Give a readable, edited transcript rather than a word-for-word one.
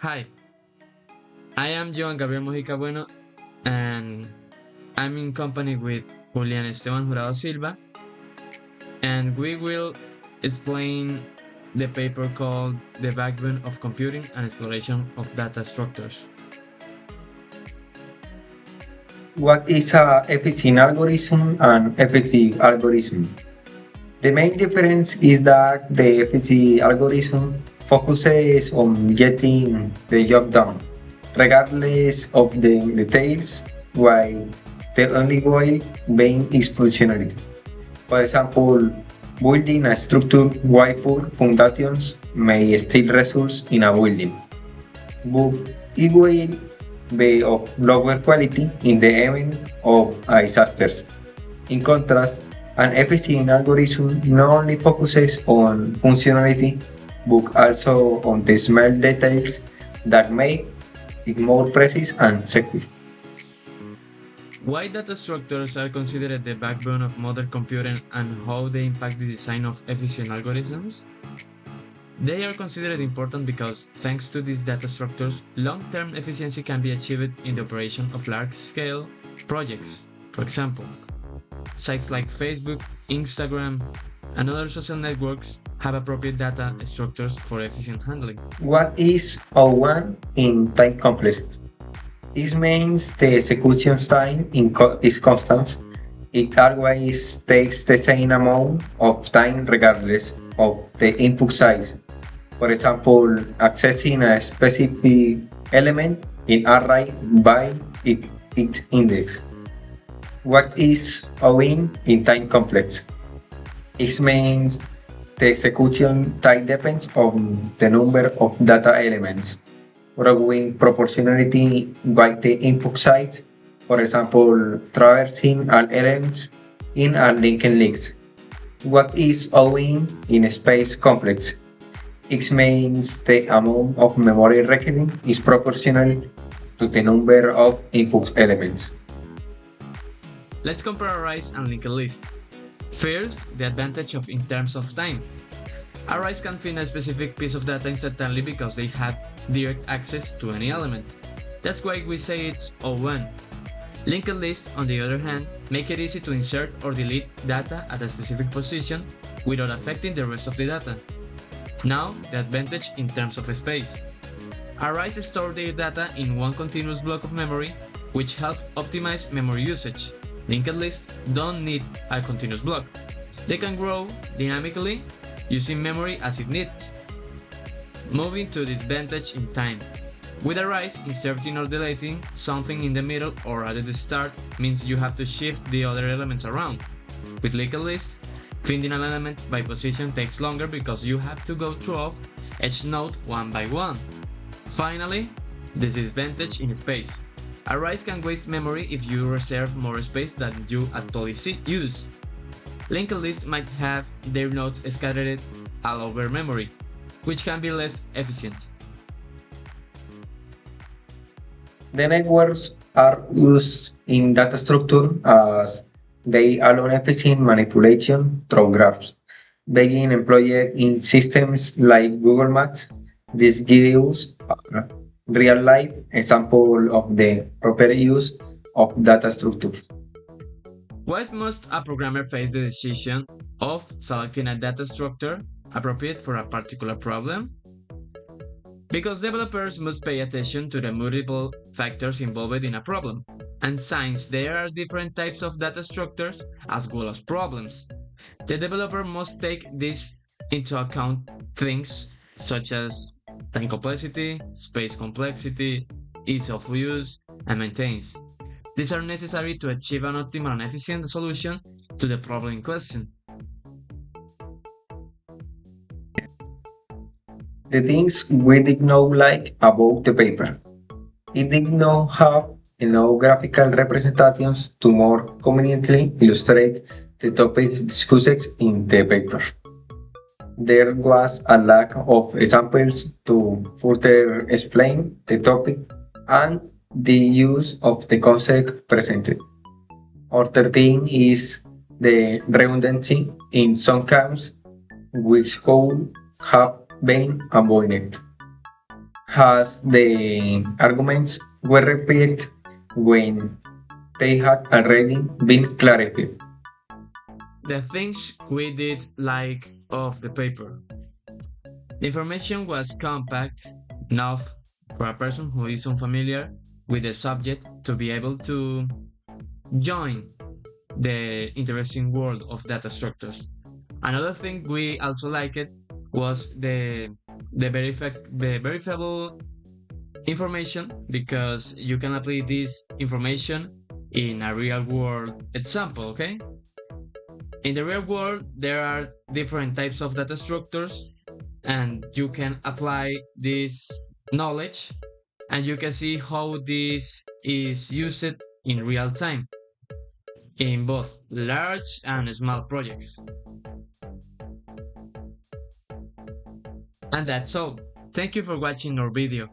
Hi, I am Joan Gabriel Mojica Bueno, and I'm in company with Julian Esteban Jurado Silva, and we will explain the paper called The Backbone of Computing and Exploration of Data Structures. What is a efficient algorithm and effective algorithm? The main difference is that the efficient algorithm focuses on getting the job done, regardless of the details, while the only goal being is functionality. For example, building a structure with poor foundations may still result in a building, but it will be of lower quality in the event of a disasters. In contrast, an efficient algorithm not only focuses on functionality but also on the small details that make it more precise and secure. Why data structures are considered the backbone of modern computing and how they impact the design of efficient algorithms? They are considered important because, thanks to these data structures, long term efficiency can be achieved in the operation of large scale projects. For example, sites like Facebook, Instagram, and other social networks have appropriate data structures for efficient handling. What is O1 in time complexity? This means the execution time is constant. It always takes the same amount of time regardless of the input size. For example, accessing a specific element in array by its index. What is owing in time complex? It means the execution time depends on the number of data elements, growing proportionality by the input size. For example, traversing an element in a linked list. What is owing in space complex? It means the amount of memory required is proportional to the number of input elements. Let's compare arrays and linked lists. First, the advantage of in terms of time. Arrays can fit a specific piece of data instantly because they have direct access to any element. That's why we say it's O1. Linked lists, on the other hand, make it easy to insert or delete data at a specific position without affecting the rest of the data. Now, the advantage in terms of space. Arrays store their data in one continuous block of memory, which helps optimize memory usage. Linked lists don't need a continuous block. They can grow dynamically using memory as it needs. Moving to disadvantage in time. With arrays, inserting or deleting something in the middle or at the start means you have to shift the other elements around. With linked lists, finding an element by position takes longer because you have to go through each node one by one. Finally, the disadvantage in space. Arrays can waste memory if you reserve more space than you actually use. Linked lists might have their nodes scattered all over memory, which can be less efficient. The networks are used in data structure as they allow efficient manipulation through graphs. Being employed in systems like Google Maps, this gives a real-life example of the proper use of data structures. Why must a programmer face the decision of selecting a data structure appropriate for a particular problem? Because developers must pay attention to the multiple factors involved in a problem. And since there are different types of data structures as well as problems, the developer must take this into account things such as time complexity, space complexity, ease of use, and maintenance. These are necessary to achieve an optimal and efficient solution to the problem in question. The things we did not like about the paper. It did not have enough graphical representations to more conveniently illustrate the topics discussed in the paper. There was a lack of examples to further explain the topic and the use of the concept presented. Other thing is the redundancy in some camps which could have been avoided. as the arguments were repeated when they had already been clarified. The things we did like off the paper. The information was compact enough for a person who is unfamiliar with the subject to be able to join the interesting world of data structures. Another thing we also liked was the verifiable information, because you can apply this information in a real world example. Okay, in the real world there are different types of data structures, and you can apply this knowledge, and you can see how this is used in real time in both large and small projects. And that's all. Thank you for watching our video.